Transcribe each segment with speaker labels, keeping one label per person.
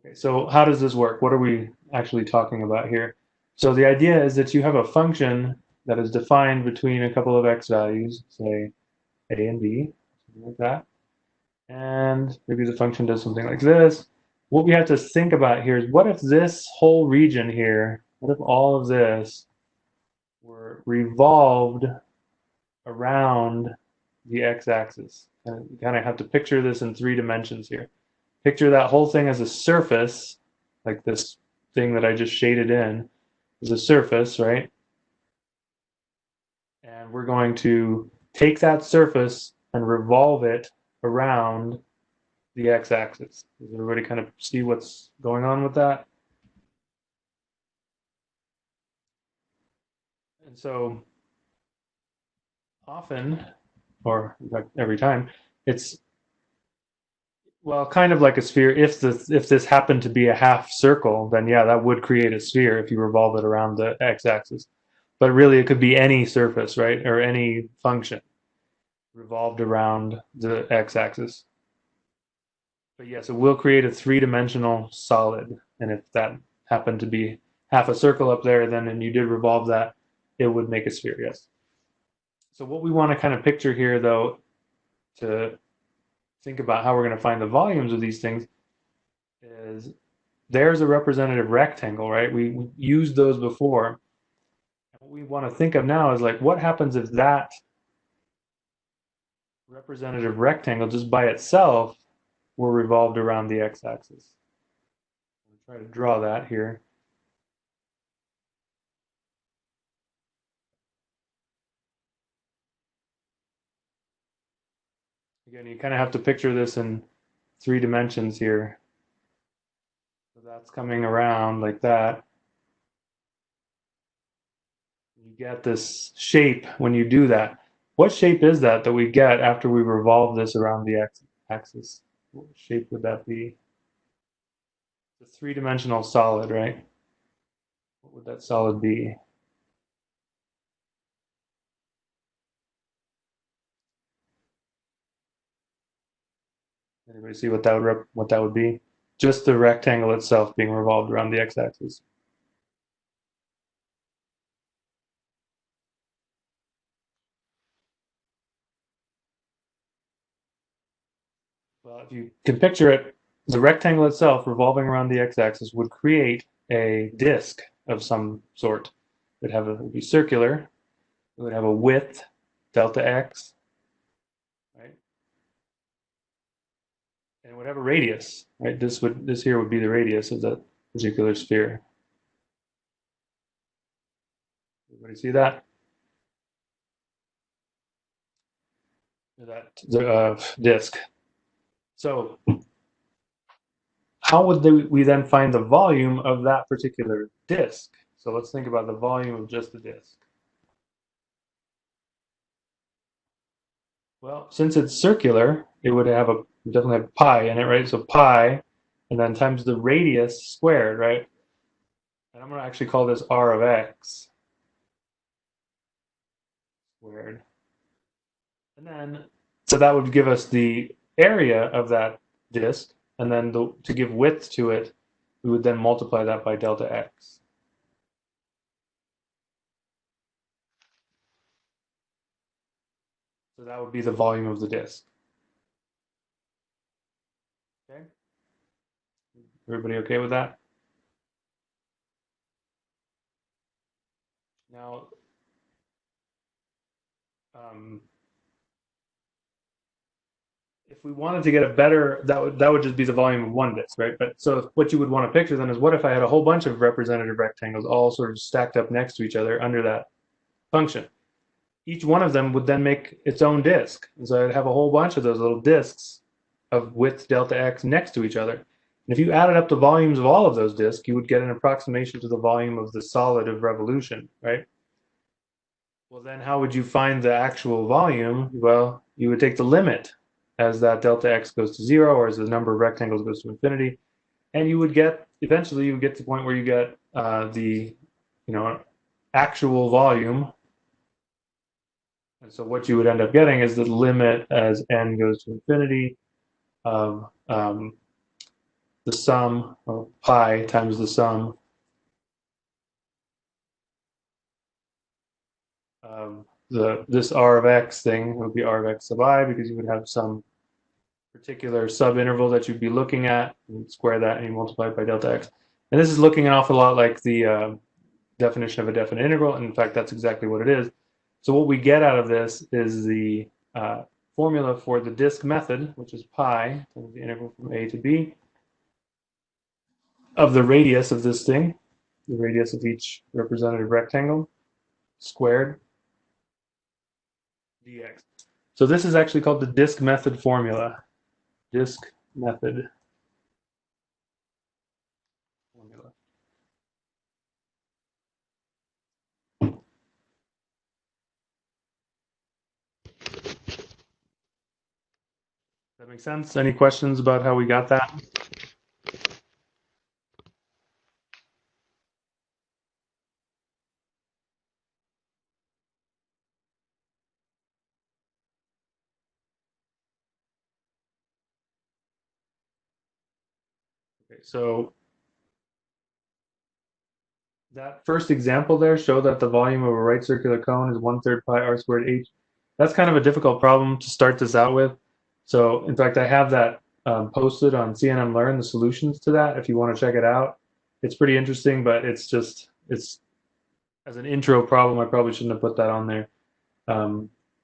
Speaker 1: Okay, so how does this work? What are we actually talking about here? So the idea is that you have a function that is defined between a couple of x values, say a and b, something like that. And maybe the function does something like this. What we have to think about here is what if this whole region here, what if all of this were revolved around the x-axis? And you kind of have to picture this in 3 dimensions here. Picture that whole thing as a surface, like this thing that I just shaded in is a surface, right? And we're going to take that surface and revolve it around the x-axis. Does everybody kind of see what's going on with that? And so often, or in fact every time, it's well, kind of like a sphere. If this happened to be a half circle, then yeah, that would create a sphere if you revolve it around the x-axis. But really, it could be any surface, right, or any function revolved around the x-axis. But yes, it will create a three-dimensional solid, and if that happened to be half a circle up there, then and you did revolve that, it would make a sphere. Yes. So what we want to kind of picture here, though, to think about how we're going to find the volumes of these things is there's a representative rectangle, right? We used those before. What we want to think of now is like, what happens if that representative rectangle just by itself were revolved around the x-axis? I'll try to draw that here. Again, you kind of have to picture this in 3 dimensions here. So that's coming around like that. You get this shape when you do that. What shape is that that we get after we revolve this around the axis? What shape would that be? It's a three-dimensional solid, right? What would that solid be? Anybody see what that would be? Just the rectangle itself being revolved around the x-axis. Well, if you can picture it, the rectangle itself revolving around the x-axis would create a disk of some sort. It would be circular. It would have a width, delta x, right? And it would have a radius, right? This here would be the radius of that particular sphere. Everybody see that? That the disk. So how would we then find the volume of that particular disk? So let's think about the volume of just the disk. Well, since it's circular, it would definitely have pi in it, right? So pi, and then times the radius squared, right? And I'm going to actually call this r of x squared. And then, so that would give us the area of that disk, and then to give width to it, we would then multiply that by delta x. So that would be the volume of the disk. Okay? Everybody okay with that? Now, um, if we wanted to get a better, that would just be the volume of one disk, right? But so what you would want to picture then is what if I had a whole bunch of representative rectangles all sort of stacked up next to each other under that function? Each one of them would then make its own disk. And so I'd have a whole bunch of those little disks of width delta x next to each other. And if you added up the volumes of all of those disks, you would get an approximation to the volume of the solid of revolution, right? Well, then how would you find the actual volume? Well, you would take the limit as that delta x goes to 0 or as the number of rectangles goes to infinity, and you would get, eventually you would get to the point where you get the, actual volume. And so what you would end up getting is the limit as n goes to infinity of the sum of pi times the sum of this r of x thing would be r of x sub I, because you would have some particular subinterval that you'd be looking at, and square that and you multiply it by delta x. And this is looking an awful lot like the definition of a definite integral, and in fact that's exactly what it is. So what we get out of this is the formula for the disk method, which is pi times the integral from a to b of the radius of this thing, the radius of each representative rectangle, squared dx. So this is actually called the disk method formula. Disk method formula. That makes sense? Any questions about how we got that? Okay, so that first example there showed that the volume of a right circular cone is 1/3 pi r squared h. That's kind of a difficult problem to start this out with. So in fact, I have that posted on CNN Learn, the solutions to that, if you want to check it out. It's pretty interesting, but it's as an intro problem, I probably shouldn't have put that on there.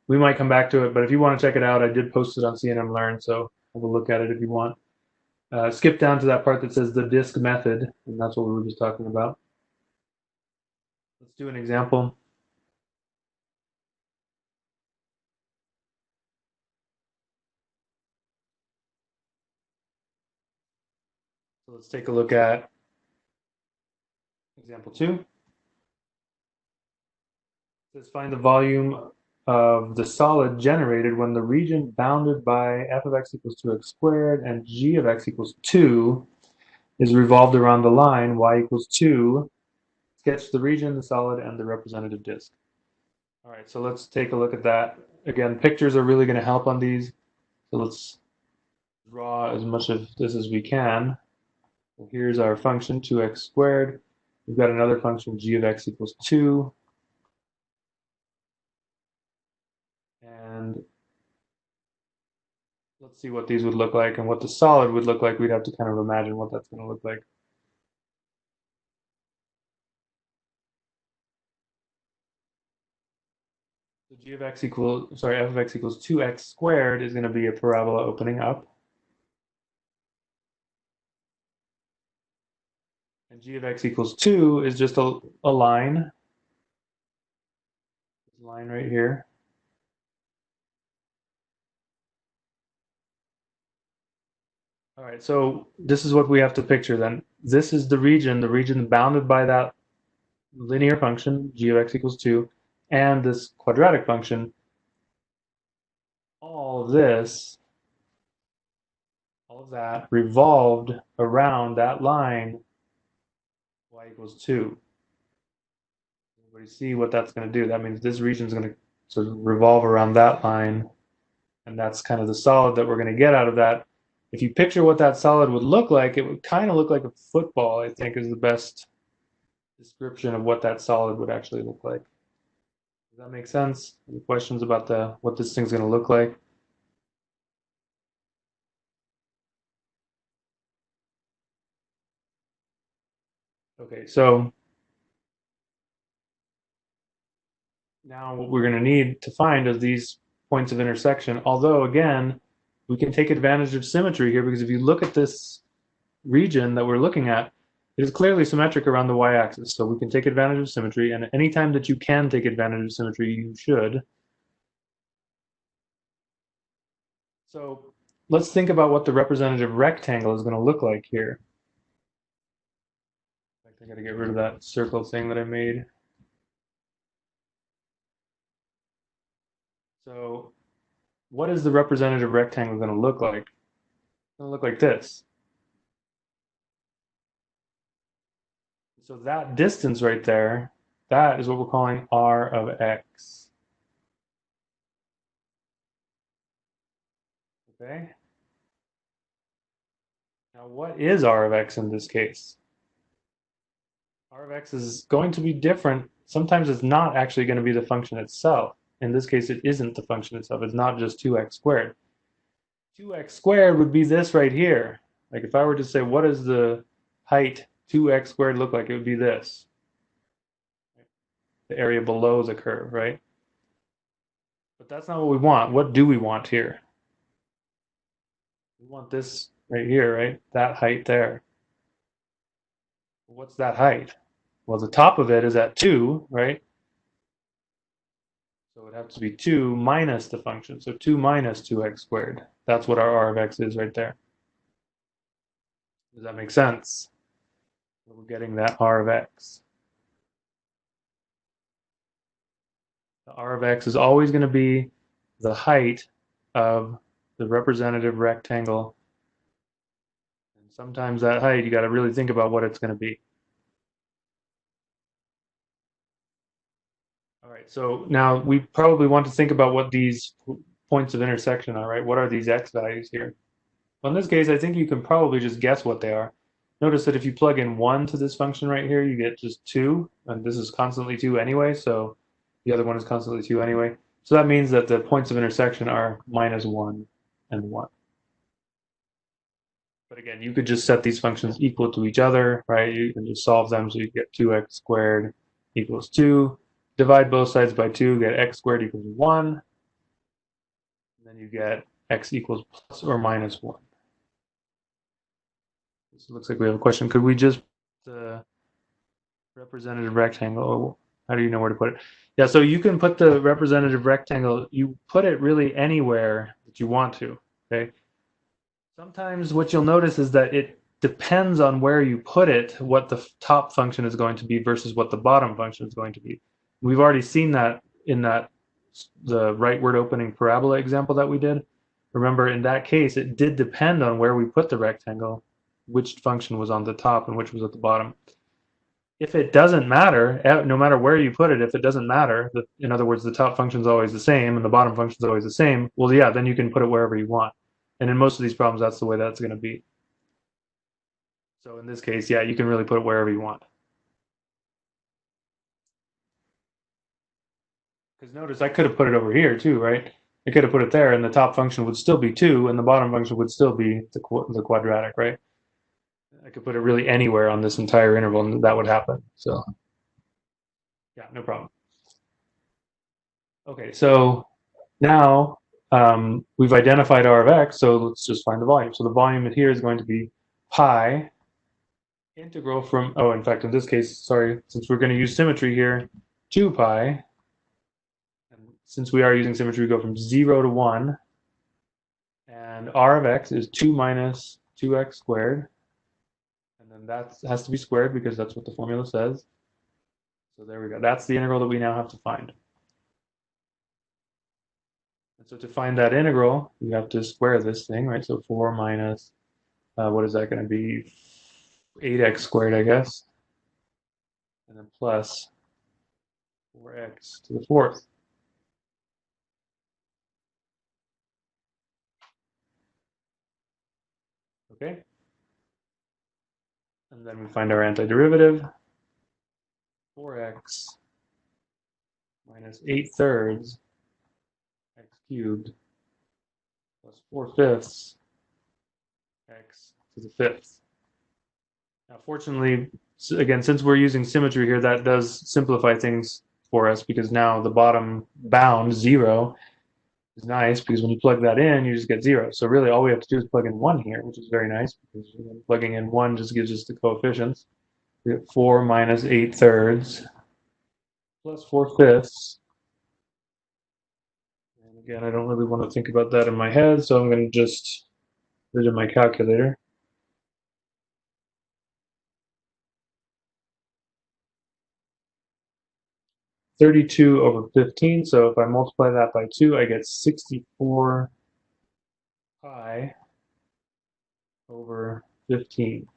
Speaker 1: We might come back to it, but if you want to check it out, I did post it on CNN Learn, so have a look at it if you want. Skip down to that part that says the disk method, and that's what we were just talking about. Let's do an example. So let's take a look at example 2. It says find the volume of the solid generated when the region bounded by f of x equals 2x squared and g of x equals 2 is revolved around the line y equals 2. Sketch the region, the solid, and the representative disk. All right, so let's take a look at that. Again, pictures are really going to help on these. So let's draw as much of this as we can. So here's our function, 2x squared. We've got another function, g of x equals 2. And let's see what these would look like and what the solid would look like. We'd have to kind of imagine what that's going to look like. So f of x equals 2x squared is going to be a parabola opening up. And g of x equals 2 is just a line. This line right here. All right, so this is what we have to picture then. This is the region bounded by that linear function, g of x equals 2, and this quadratic function. All of this, all of that revolved around that line, y equals 2. Everybody see what that's going to do? That means this region is going to sort of revolve around that line, and that's kind of the solid that we're going to get out of that. If you picture what that solid would look like, it would kind of look like a football, I think, is the best description of what that solid would actually look like. Does that make sense? Any questions about what this thing's going to look like? Okay, so now what we're going to need to find is these points of intersection. Although, again, we can take advantage of symmetry here, because if you look at this region that we're looking at, it is clearly symmetric around the y-axis. So we can take advantage of symmetry, and anytime that you can take advantage of symmetry, you should. So let's think about what the representative rectangle is going to look like here. I got to get rid of that circle thing that I made. So what is the representative rectangle going to look like? It's going to look like this. So that distance right there, that is what we're calling r of x. Okay? Now, what is r of x in this case? R of x is going to be different. Sometimes it's not actually going to be the function itself. In this case, it isn't the function itself. It's not just 2x squared. 2x squared would be this right here. Like if I were to say, what does the height 2x squared look like? It would be this. The area below the curve, right? But that's not what we want. What do we want here? We want this right here, right? That height there. What's that height? Well, the top of it is at 2, right? So it would have to be 2 minus the function. So 2 minus 2x squared. That's what our r of x is right there. Does that make sense? We're getting that r of x. The r of x is always going to be the height of the representative rectangle. And sometimes that height, you got to really think about what it's going to be. All right, so now we probably want to think about what these points of intersection are, right? What are these x values here? Well, in this case, I think you can probably just guess what they are. Notice that if you plug in 1 to this function right here, you get just 2, and this is constantly 2 anyway, so the other one is constantly 2 anyway. So that means that the points of intersection are minus 1 and 1. But again, you could just set these functions equal to each other, right? You can just solve them so you get 2x squared equals 2. Divide both sides by 2, get x squared equals 1. And then you get x equals plus or minus 1. This looks like we have a question. Could we just the representative rectangle? How do you know where to put it? Yeah, so you can put the representative rectangle, you put it really anywhere that you want to, okay? Sometimes what you'll notice is that it depends on where you put it, what the top function is going to be versus what the bottom function is going to be. We've already seen that in the rightward opening parabola example that we did. Remember, in that case, it did depend on where we put the rectangle, which function was on the top and which was at the bottom. If it doesn't matter, no matter where you put it, if it doesn't matter, in other words, the top function is always the same and the bottom function is always the same, well, yeah, then you can put it wherever you want. And in most of these problems, that's the way that's going to be. So in this case, yeah, you can really put it wherever you want. Because notice I could have put it over here too, right? I could have put it there and the top function would still be 2 and the bottom function would still be the quadratic, right? I could put it really anywhere on this entire interval and that would happen. So yeah, no problem. Okay, so now we've identified r of x, so let's just find the volume. So the volume here is going to be pi integral from, oh, in fact, in this case, sorry, since we're going to use symmetry here, 2 pi, and since we are using symmetry, we go from 0 to 1, and r of x is 2 minus 2x squared, and then that has to be squared because that's what the formula says. So there we go. That's the integral that we now have to find. And so to find that integral, you have to square this thing, right? So 4 minus, what is that going to be? 8x squared, I guess. And then plus 4x to the fourth. Okay? And then we find our antiderivative. 4x minus 8 thirds x cubed plus 4 fifths x to the fifth. Now, fortunately, again, since we're using symmetry here, that does simplify things for us because now the bottom bound, 0, is nice because when you plug that in, you just get 0. So really all we have to do is plug in 1 here, which is very nice because plugging in 1 just gives us the coefficients. We get 4 minus 8 thirds plus 4 fifths. And again, I don't really want to think about that in my head, so I'm going to just put it in my calculator. 32 over 15, so if I multiply that by 2, I get 64 pi over 15.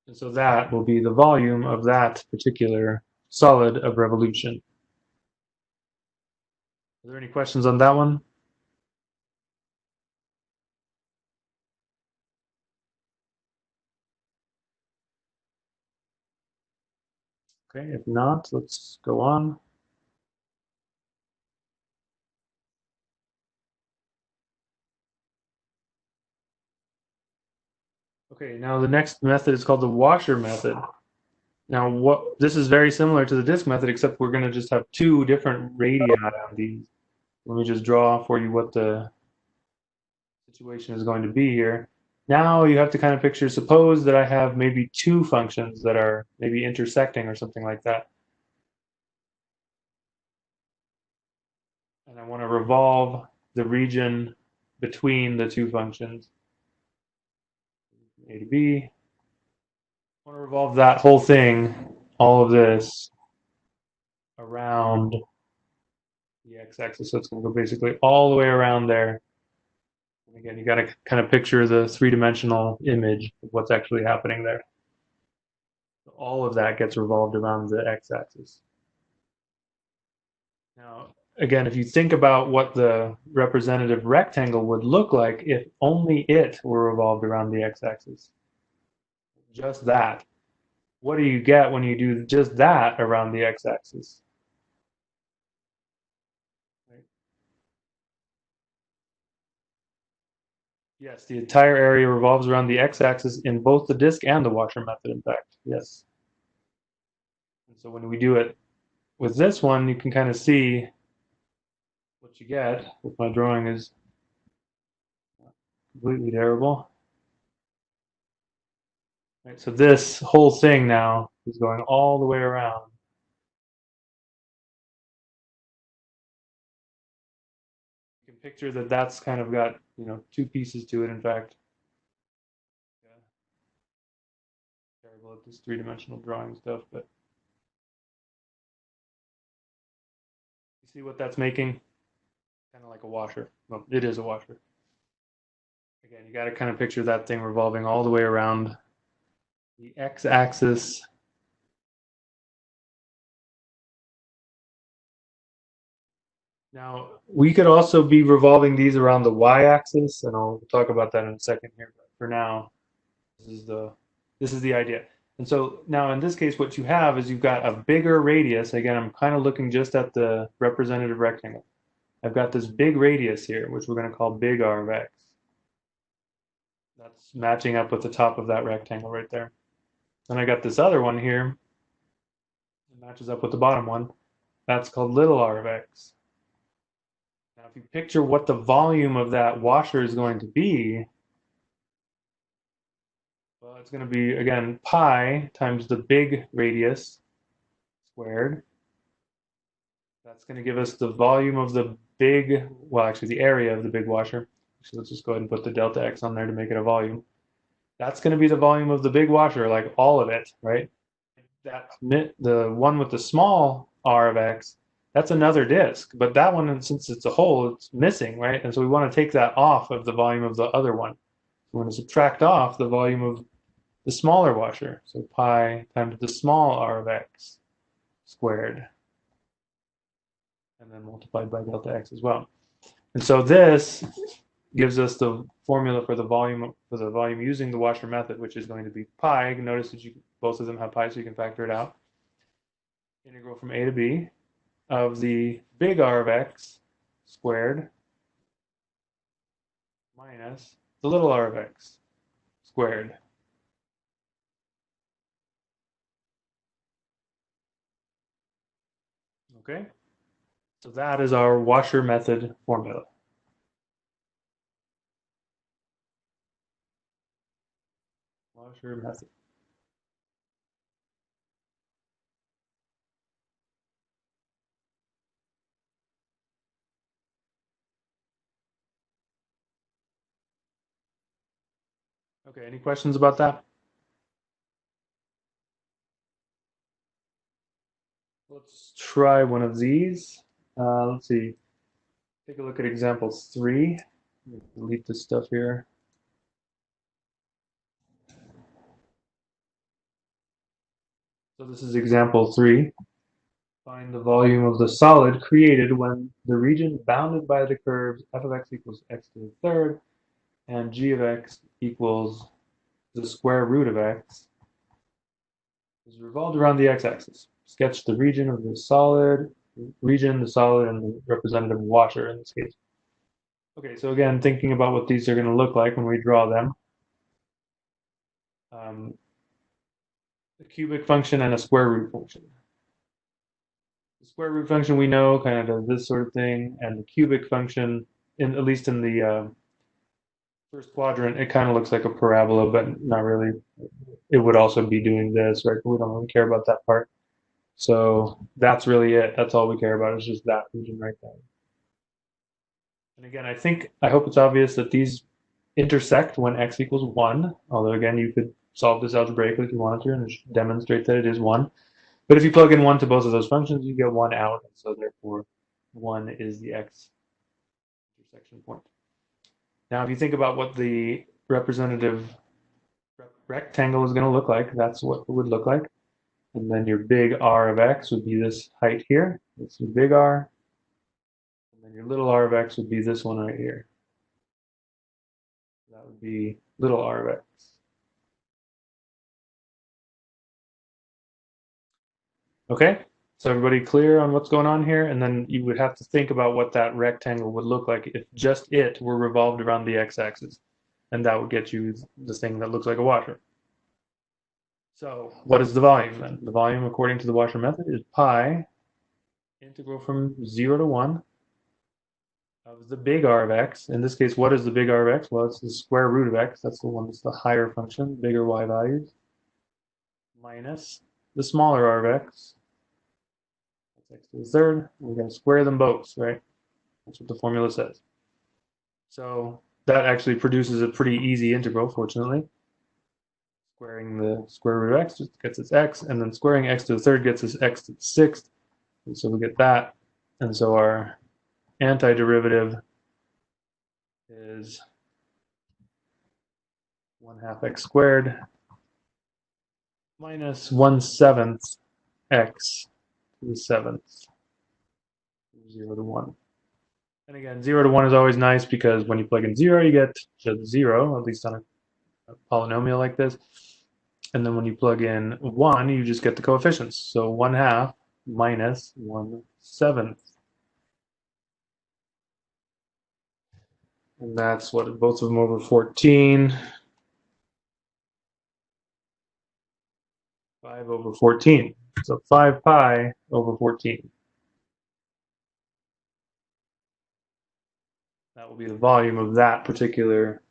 Speaker 1: And so that will be the volume of that particular solid of revolution. Does Are there any questions on that one? Okay, if not, let's go on. Okay, now the next method is called the washer method. Now, this is very similar to the disk method, except we're going to just have two different radii on these. Let me just draw for you what the situation is going to be here. Now you have to kind of picture, suppose that I have maybe two functions that are maybe intersecting or something like that. And I want to revolve the region between the two functions, A to B. I want to revolve that whole thing, all of this, around the x-axis. So it's going to go basically all the way around there. And again, you got to kind of picture the three-dimensional image of what's actually happening there. So all of that gets revolved around the x-axis. Now, again, if you think about what the representative rectangle would look like if only it were revolved around the x-axis, just that. What do you get when you do just that around the x-axis? Right? Yes, the entire area revolves around the x-axis in both the disk and the washer method, in fact. Yes. And so when we do it with this one, you can kind of see what you get. If my drawing is completely terrible. Right, so this whole thing now is going all the way around. You can picture that that's kind of got, two pieces to it, in fact. Yeah, terrible at this three-dimensional drawing stuff, but you see what that's making? Kind of like a washer. Well, it is a washer. Again, you got to kind of picture that thing revolving all the way around the x-axis. Now, we could also be revolving these around the y-axis, and I'll talk about that in a second here. But for now, this is the idea. And so now in this case, what you have is you've got a bigger radius. Again, I'm kind of looking just at the representative rectangle. I've got this big radius here, which we're going to call big R of x. That's matching up with the top of that rectangle right there. Then I got this other one here. It matches up with the bottom one. That's called little r of x. Now, if you picture what the volume of that washer is going to be, well, it's going to be, again, pi times the big radius squared. That's going to give us the volume of the big, well, actually the area of the big washer. So let's just go ahead and put the delta x on there to make it a volume. That's going to be the volume of the big washer, like all of it, right? That the one with the small r of x, that's another disk, but that one, since it's a hole, it's missing, right? And so we want to take that off of the volume of the other one. We want to subtract off the volume of the smaller washer. So pi times the small r of x squared, and then multiplied by delta x as well. And so this gives us the formula for the volume using the washer method, which is going to be pi. Notice that both of them have pi, so you can factor it out. Integral from a to b of the big R of x squared minus the little r of x squared. Okay, so that is our washer method formula. Washer method. Okay, any questions about that? Let's try one of these. Let's see. Take a look at example 3. Delete this stuff here. So this is example 3. Find the volume of the solid created when the region bounded by the curves f of x equals x to the third and g of x equals the square root of x is revolved around the x-axis. Sketch the region of the solid, the solid, and the representative washer in this case. Okay, so again, thinking about what these are going to look like when we draw them. A cubic function and a square root function. The square root function we know kind of does this sort of thing, and the cubic function, at least in the first quadrant, it kind of looks like a parabola, but not really. It would also be doing this, right? But we don't really care about that part. So that's really it. That's all we care about is just that region right there. And again, I hope it's obvious that these intersect when x equals 1, although again, you could solve this algebraically if you wanted to and demonstrate that it is 1. But if you plug in 1 to both of those functions, you get 1 out, and so therefore 1 is the x intersection point. Now, if you think about what the representative rectangle is going to look like, that's what it would look like. And then your big R of x would be this height here. It's your big R. And then your little r of x would be this one right here. That would be little r of x. Okay, so everybody clear on what's going on here? And then you would have to think about what that rectangle would look like if just it were revolved around the x-axis. And that would get you the thing that looks like a washer. So what is the volume then? The volume, according to the washer method, is pi integral from 0 to 1 of the big R of x. In this case, what is the big R of x? Well, it's the square root of x. That's the one that's the higher function, bigger y values, minus the smaller R of x. That's x to the third. We're going to square them both, right? That's what the formula says. So that actually produces a pretty easy integral, fortunately. Squaring the square root of x gets us x, and then squaring x to the third gets us x to the sixth. And so we get that. And so our antiderivative is 1/2 x squared minus 1/7 x to the 7th, 0 to 1. And again, 0 to 1 is always nice because when you plug in 0, you get just 0, at least on a polynomial like this. And then when you plug in 1, you just get the coefficients. So 1/2 minus 1/7. And that's what, both of them over 14. 5 over 14. So 5 pi over 14. That will be the volume of that particular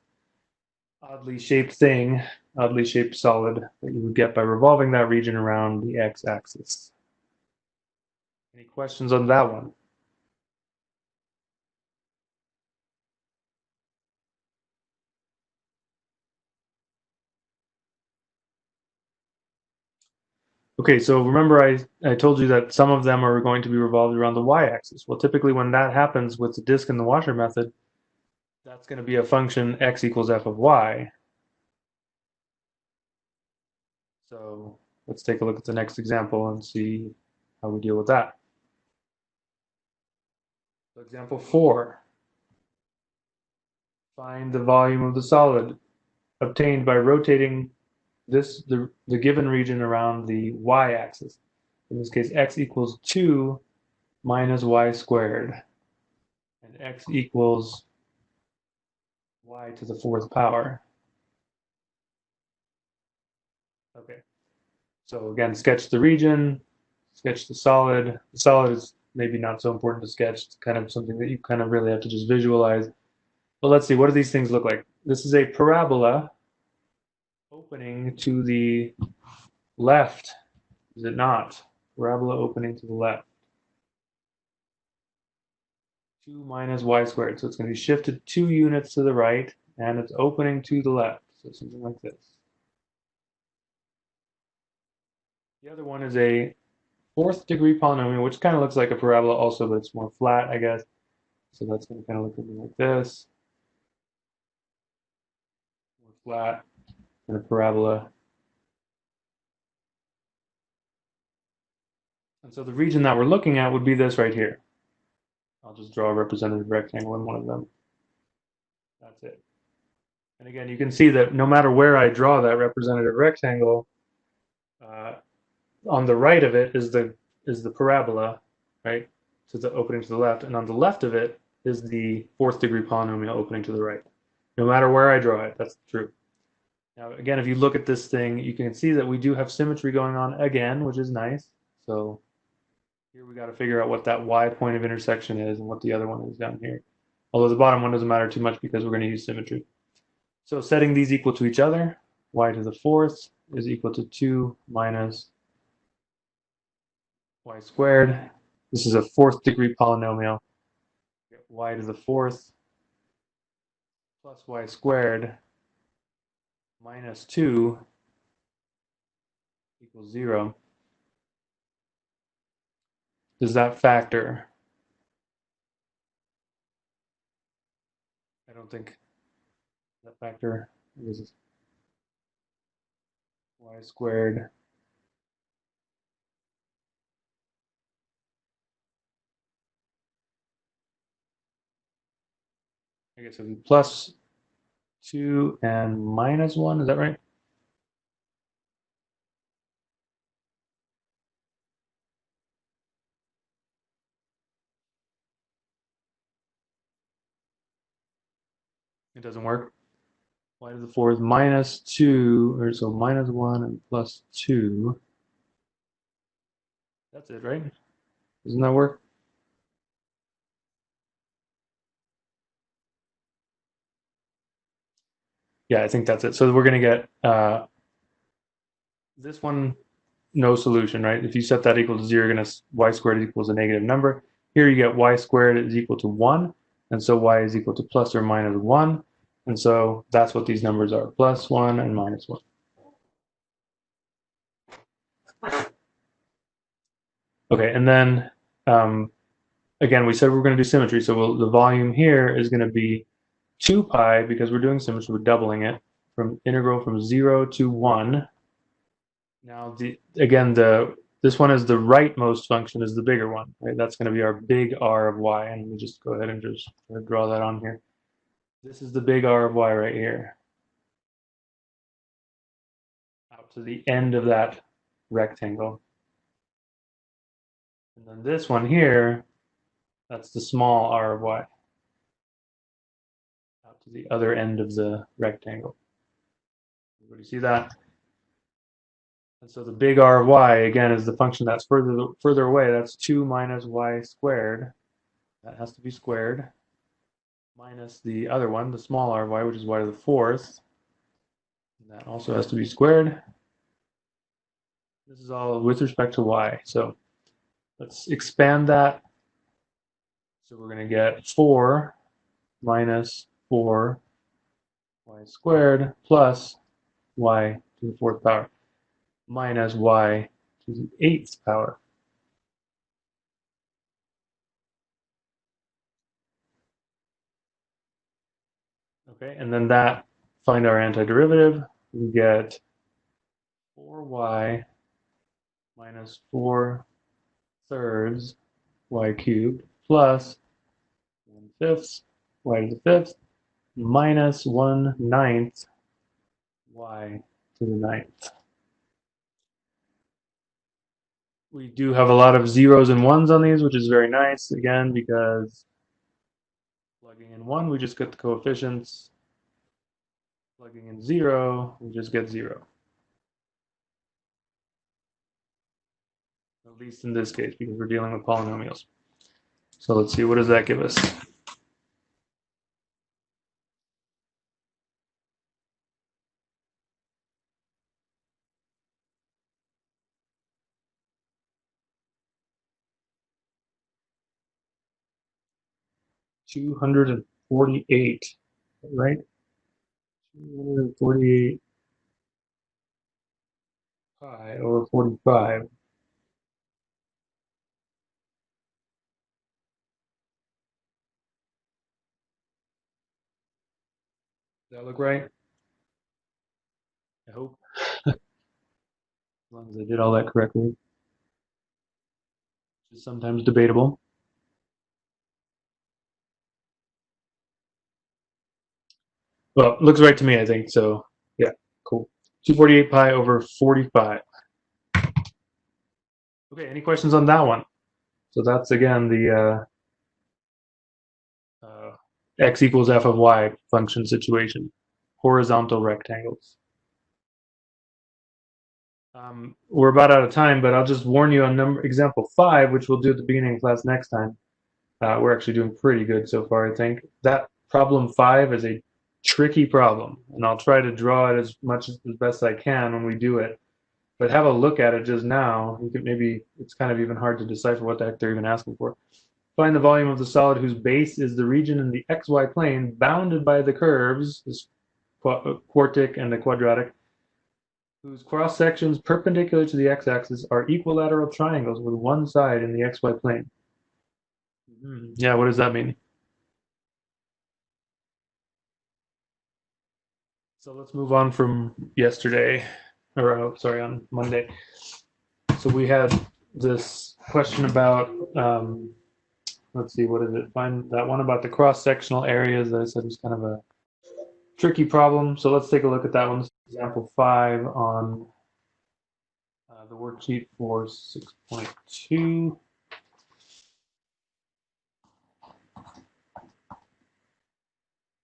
Speaker 1: oddly shaped thing, oddly shaped solid that you would get by revolving that region around the x-axis. Any questions on that one? Okay, so remember I told you that some of them are going to be revolved around the y-axis. Well, typically when that happens with the disk in the washer method, that's going to be a function x equals f of y. So let's take a look at the next example and see how we deal with that. So example 4. Find the volume of the solid obtained by rotating the given region around the y-axis. In this case, x equals 2 minus y squared, and x equals y to the 4th power. Okay, so again, sketch the region, sketch the solid. The solid is maybe not so important to sketch. It's kind of something that you kind of really have to just visualize. But let's see, what do these things look like? This is a parabola opening to the left, is it not? Parabola opening to the left. 2 minus y squared. So it's going to be shifted 2 units to the right, and it's opening to the left. So something like this. The other one is a 4th degree polynomial, which kind of looks like a parabola also, but it's more flat, I guess. So that's going to kind of look something like this. More flat and a parabola. And so the region that we're looking at would be this right here. I'll just draw a representative rectangle in one of them. That's it. And again, you can see that no matter where I draw that representative rectangle, uh, on the right of it is the parabola, right? So the opening to the left, and on the left of it is the fourth degree polynomial opening to the right. No matter where I draw it, that's true. Now, again, if you look at this thing, you can see that we do have symmetry going on again, which is nice. So here we got to figure out what that y point of intersection is and what the other one is down here. Although the bottom one doesn't matter too much because we're going to use symmetry. So setting these equal to each other, y to the fourth is equal to 2 minus y squared. This is a fourth degree polynomial. Y to the fourth plus y squared minus 2 equals 0. Does that factor? I don't think that factor is y squared. I guess it would be plus 2 and minus 1. Is that right? It doesn't work. Y to the fourth minus 2, or so minus 1 and plus 2. That's it, right? Doesn't that work? Yeah, I think that's it. So we're going to get this one, no solution, right? If you set that equal to 0, you're going to y squared equals a negative number. Here you get y squared is equal to 1, and so y is equal to plus or minus 1. And so that's what these numbers are, plus 1 and minus 1. Okay, and then again, we said we're going to do symmetry, so the volume here is going to be 2 pi, because we're doing symmetry, we're doubling it, from integral from 0 to 1. Now, this one is the rightmost function, is the bigger one, right? That's going to be our big R of y, and let me just go ahead and just draw that on here. This is the big R of y right here, out to the end of that rectangle. And then this one here, that's the small R of y, out to the other end of the rectangle. Everybody see that? And so the big R of y, again, is the function that's further away. That's 2 minus y squared. That has to be squared. Minus the other one, the small r of y, which is y to the fourth. And that also has to be squared. This is all with respect to y. So let's expand that. So we're going to get 4 minus 4 y squared plus y to the fourth power minus y to the eighth power. Okay, and then that, find our antiderivative. We get 4y minus 4 thirds y cubed plus 1/5 y to the fifth minus 1/9 y to the ninth. We do have a lot of zeros and ones on these, which is very nice, again, because plugging in 1, we just get the coefficients. Plugging in 0, we just get 0. At least in this case, because we're dealing with polynomials. So let's see, what does that give us? $248, right? 248 pi over 45. Does that look right? I hope. As long as I did all that correctly. which is sometimes debatable. Well, it looks right to me, I think. So yeah, cool. 248 pi over 45. Okay, any questions on that one? So that's again the x equals f of y function situation. Horizontal rectangles. We're about out of time, but I'll just warn you on example 5, which we'll do at the beginning of class next time. We're actually doing pretty good so far, I think. That problem 5 is a tricky problem, and I'll try to draw it as best I can when we do it. But have a look at it just now. You could maybe it's kind of even hard to decipher what the heck they're even asking for. Find the volume of the solid whose base is the region in the xy plane bounded by the curves, this quartic and the quadratic, whose cross sections perpendicular to the x-axis are equilateral triangles with one side in the xy plane. Yeah, what does that mean? So let's move on from yesterday, or sorry, on Monday. So we had this question about, let's see, what is it? Find that one about the cross-sectional areas that I said was kind of a tricky problem. So let's take a look at that one. Example 5 on the worksheet for 6.2.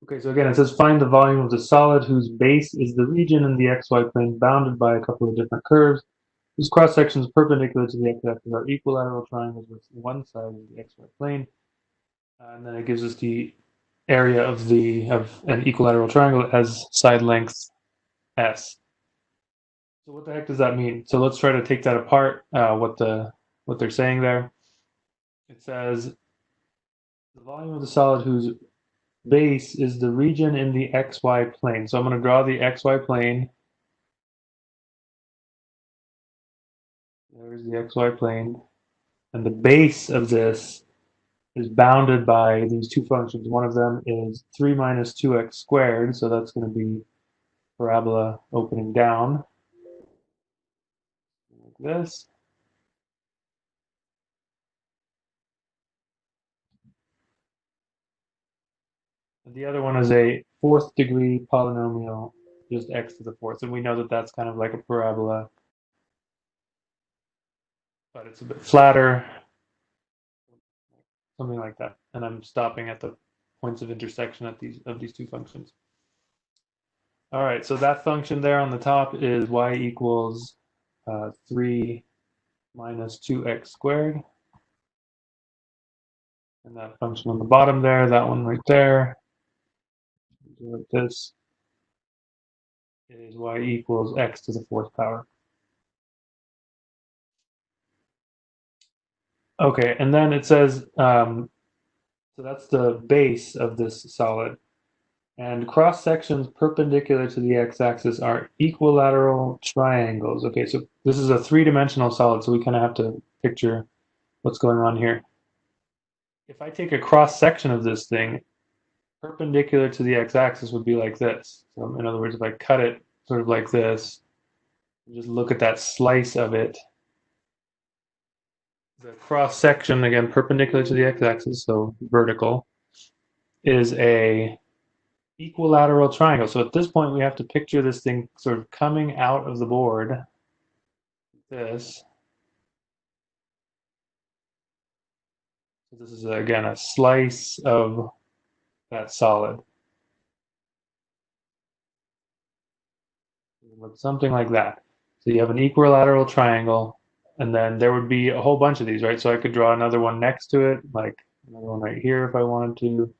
Speaker 1: Okay, so again, it says find the volume of the solid whose base is the region in the xy plane bounded by a couple of different curves, whose cross sections perpendicular to the x-axis are equilateral triangles with one side of the xy plane. And then it gives us the area of an equilateral triangle as side length s. So what the heck does that mean? So let's try to take that apart. What they're saying there. It says the volume of the solid whose base is the region in the xy plane. So I'm going to draw the xy plane. There's the xy plane. And the base of this is bounded by these two functions. One of them is 3 minus 2x squared. So that's going to be parabola opening down like this. And the other one is a fourth degree polynomial, just x to the fourth. And we know that that's kind of like a parabola, but it's a bit flatter, something like that. And I'm stopping at the points of intersection at these two functions. All right, so that function there on the top is y equals 3 minus 2x squared. And that function on the bottom there, that one right there, like this, is y equals x to the fourth power. Okay, and then it says, so that's the base of this solid. And cross sections perpendicular to the x-axis are equilateral triangles. Okay, so this is a three-dimensional solid, so we kind of have to picture what's going on here. If I take a cross section of this thing, perpendicular to the x-axis would be like this. So in other words, if I cut it sort of like this, just look at that slice of it. The cross section, again, perpendicular to the x-axis, so vertical, is a equilateral triangle. So at this point, we have to picture this thing sort of coming out of the board, like this. So this is, again, a slice of that solid. It looks something like that. So you have an equilateral triangle, and then there would be a whole bunch of these, right? So I could draw another one next to it, like another one right here if I wanted to.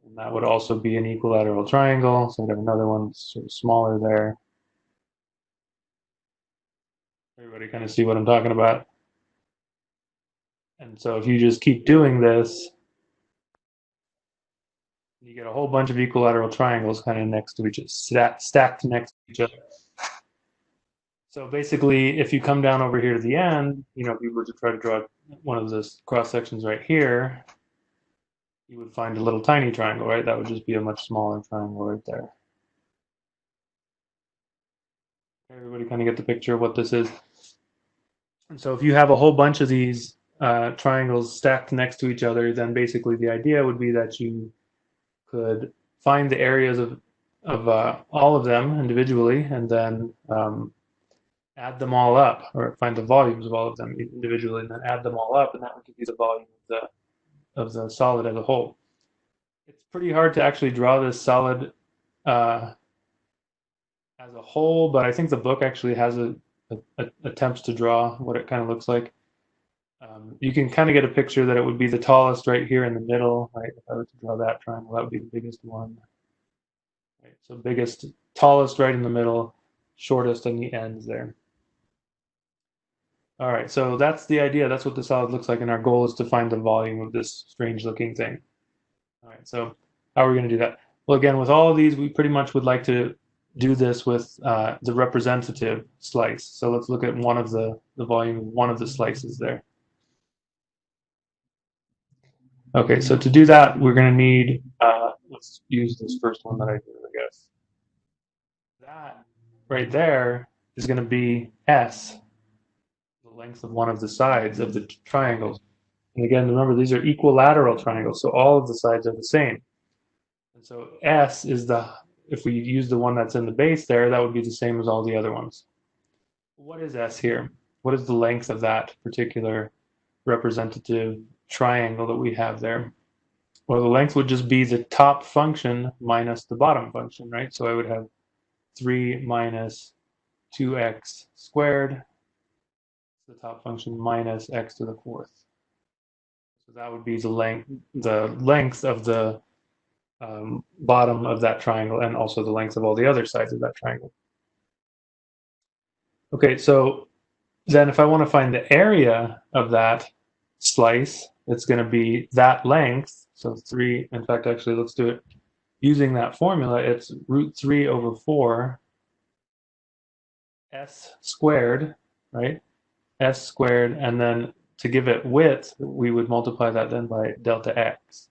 Speaker 1: And that would also be an equilateral triangle. So I'd have another one sort of smaller there. Everybody kind of see what I'm talking about? And so if you just keep doing this, you get a whole bunch of equilateral triangles kind of next to each other, stacked next to each other. So basically, if you come down over here to the end, if you were to try to draw one of those cross sections right here, you would find a little tiny triangle, right? That would just be a much smaller triangle right there. Everybody kind of get the picture of what this is. And so if you have a whole bunch of these triangles stacked next to each other, then basically the idea would be that you could find the areas of all of them individually, and then add them all up, or find the volumes of all of them individually, and then add them all up, and that would give you the volume of the solid as a whole. It's pretty hard to actually draw this solid uh, as a whole, but I think the book actually has attempts to draw what it kind of looks like. You can kind of get a picture that it would be the tallest right here in the middle, right? If I were to draw that triangle, that would be the biggest one. Right? So biggest, tallest right in the middle, shortest on the ends there. All right, so that's the idea. That's what the solid looks like, and our goal is to find the volume of this strange-looking thing. All right, so how are we going to do that? Well, again, with all of these, we pretty much would like to do this with the representative slice. So let's look at one of the volume of one of the slices there. Okay, so to do that, we're going to need, let's use this first one that I did, I guess. That right there is going to be S, the length of one of the sides of the triangles. And again, remember, these are equilateral triangles, so all of the sides are the same. And so S is if we use the one that's in the base there, that would be the same as all the other ones. What is S here? What is the length of that particular representative triangle that we have there? Well, the length would just be the top function minus the bottom function, right? So I would have 3 minus 2x squared, the top function, minus x to the fourth. So that would be the length of the bottom of that triangle, and also the length of all the other sides of that triangle. Okay, so then if I want to find the area of that slice, it's going to be that length. So 3, in fact, actually, let's do it using that formula. It's root 3 over 4 s squared, right? S squared, and then to give it width, we would multiply that then by delta x.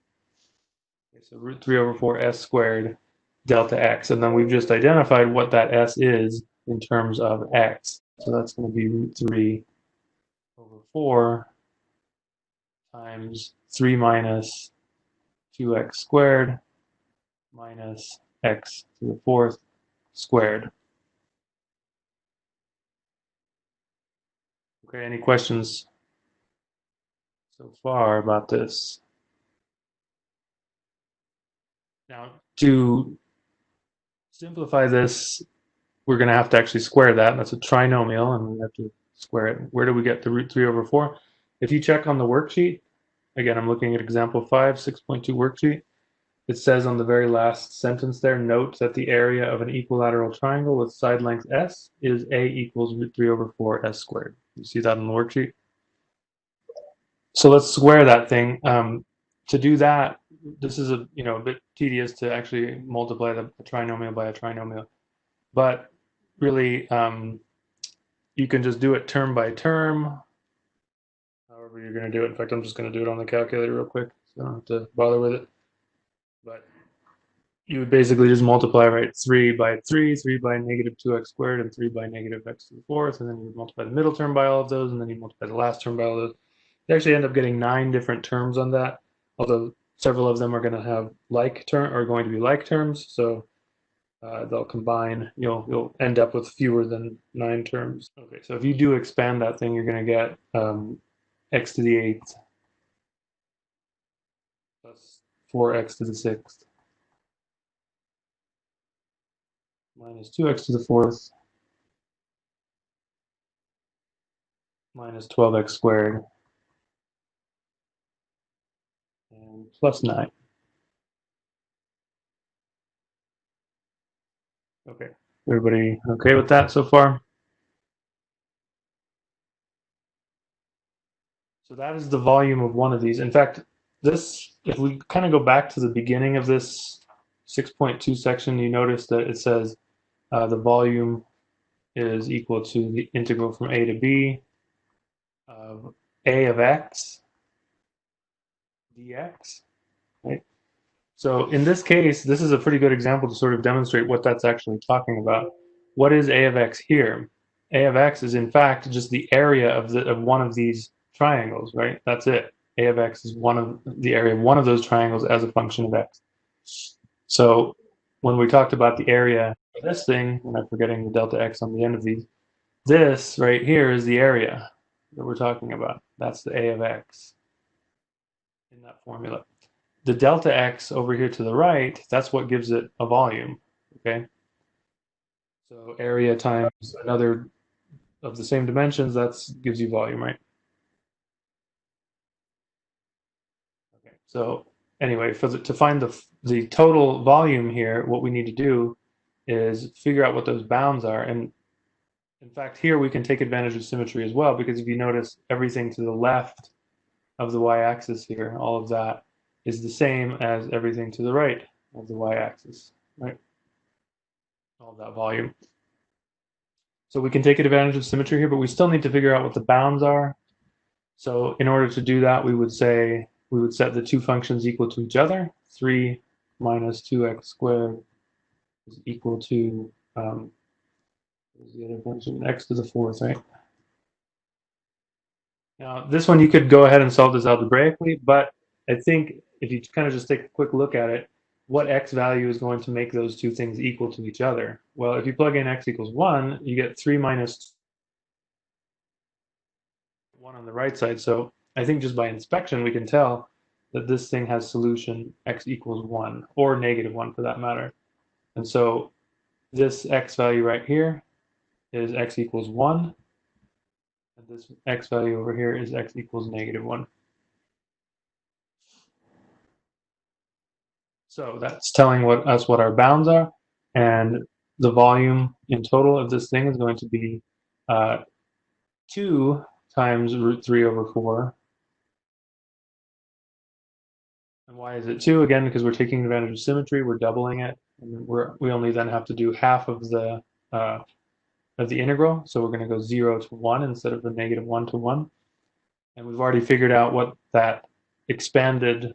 Speaker 1: Okay, so root 3 over 4 s squared delta x, and then we've just identified what that s is in terms of x. So that's going to be root 3 over 4 times 3 minus 2x squared minus x to the fourth squared. Okay, any questions so far about this? Now, to simplify this, we're going to have to actually square that. That's a trinomial, and we have to square it. Where do we get the root 3 over 4? If you check on the worksheet, again, I'm looking at example 5, 6.2 worksheet. It says on the very last sentence there, note that the area of an equilateral triangle with side length s is a equals root 3 over 4 s squared. You see that on the worksheet? So let's square that thing. To do that, this is a bit tedious to actually multiply the trinomial by a trinomial, but really you can just do it term by term, however you're going to do it. In fact, I'm just going to do it on the calculator real quick, so I don't have to bother with it. But you would basically just multiply, right, 3 by 3, 3 by negative 2x squared, and 3 by negative x to the fourth, and then you would multiply the middle term by all of those, and then you multiply the last term by all of those. You actually end up getting 9 different terms on that, although several of them are going to have going to be like terms, so they'll combine. You'll end up with fewer than 9 terms. Okay, so if you do expand that thing, you're going to get x to the 8th plus 4x to the 6th minus 2x to the 4th minus 12x squared and plus 9. Okay, everybody okay with that so far? So that is the volume of one of these. In fact, if we kind of go back to the beginning of this 6.2 section, you notice that it says the volume is equal to the integral from a to b of a of x dx, right? So in this case, this is a pretty good example to sort of demonstrate what that's actually talking about. What is a of x here? A of x is in fact just the area of one of these triangles, right? That's it. A of x is one of the area of one of those triangles as a function of x. So when we talked about the area for this thing, and I'm forgetting the delta x on the end of these, this right here is the area that we're talking about. That's the A of x in that formula. The delta x over here to the right, that's what gives it a volume, okay? So area times another of the same dimensions, that gives you volume, right? Okay. So anyway, to find the total volume here, what we need to do is figure out what those bounds are. And in fact, here we can take advantage of symmetry as well, because if you notice, everything to the left of the y-axis here, all of that is the same as everything to the right of the y-axis, right? All of that volume. So we can take advantage of symmetry here, but we still need to figure out what the bounds are. So in order to do that, we would set the two functions equal to each other. 3 minus 2x squared is equal to, what is the other function? X to the fourth, right? Now, this one you could go ahead and solve this algebraically, but I think if you kind of just take a quick look at it, what x value is going to make those two things equal to each other? Well, if you plug in x equals 1, you get 3 minus 1 on the right side. So I think just by inspection, we can tell that this thing has solution x equals 1, or negative 1 for that matter. And so this x value right here is x equals 1, and this x value over here is x equals negative 1. So that's telling us what our bounds are, and the volume in total of this thing is going to be 2 times root 3 over 4. And why is it 2? Again, because we're taking advantage of symmetry, we're doubling it, and we only then have to do half of the integral, so we're going to go 0 to 1 instead of the negative 1 to 1. And we've already figured out what that expanded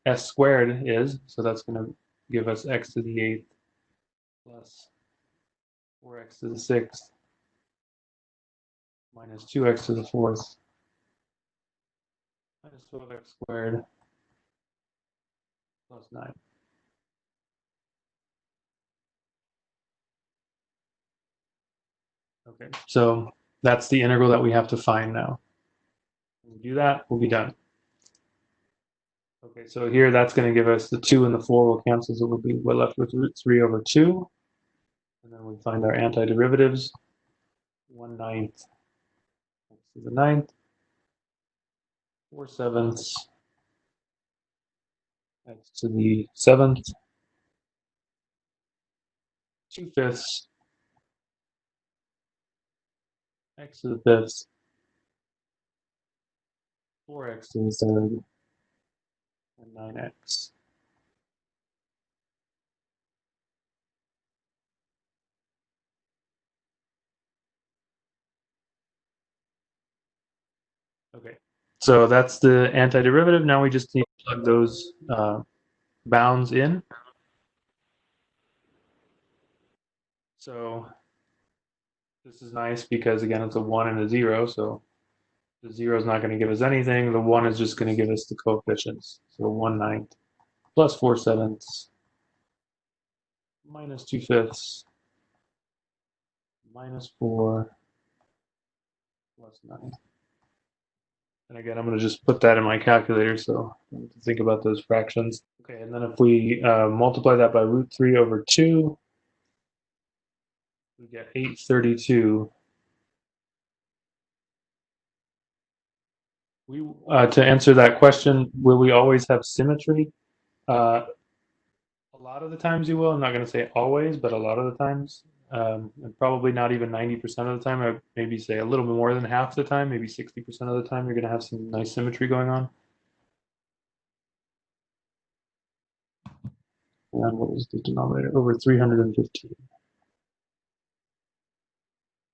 Speaker 1: s squared is, so that's going to give us x to the 8th plus 4x to the 6th minus 2x to the 4th minus 12x squared plus 9. Okay, so that's the integral that we have to find now. When we do that, we'll be done. Okay, so here that's going to give us the 2 and the 4 will cancel, so we're left with root 3 over 2. And then we find our antiderivatives. 1/9 x to the 9th, 4/7 x to the 7th, 2/5 x to the 5th, 4x to the 3rd, and 9x. Okay, so that's the antiderivative. Now we just need to plug those bounds in. So this is nice because, again, it's a 1 and a 0, so the 0 is not going to give us anything. The 1 is just going to give us the coefficients. So 1/9 plus 4/7 minus 2/5 minus 4 plus 9. And again, I'm going to just put that in my calculator so I don't have to think about those fractions. Okay, and then if we multiply that by root 3 over 2, we get 832. To answer that question, will we always have symmetry? A lot of the times you will. I'm not going to say always, but a lot of the times. And probably not even 90% of the time. I would maybe say a little bit more than half the time, maybe 60% of the time, you're going to have some nice symmetry going on. And what was the denominator? Over 315.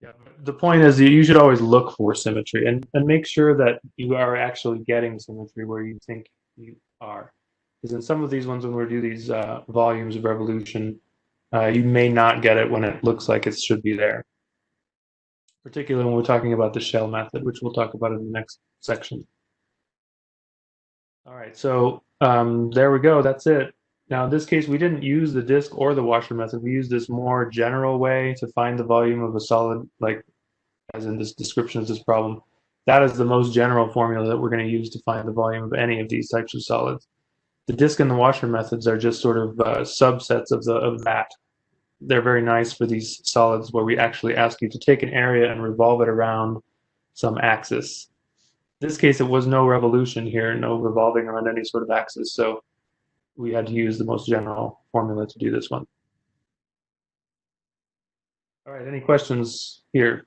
Speaker 1: Yeah, the point is that you should always look for symmetry and make sure that you are actually getting symmetry where you think you are. Because in some of these ones, when we do these volumes of revolution, you may not get it when it looks like it should be there. Particularly when we're talking about the shell method, which we'll talk about in the next section. All right, so there we go. That's it. Now, in this case, we didn't use the disk or the washer method. We used this more general way to find the volume of a solid, like as in this description of this problem. That is the most general formula that we're going to use to find the volume of any of these types of solids. The disk and the washer methods are just sort of subsets of that. They're very nice for these solids where we actually ask you to take an area and revolve it around some axis. In this case, it was no revolution here, no revolving around any sort of axis, so we had to use the most general formula to do this one. All right, any questions here?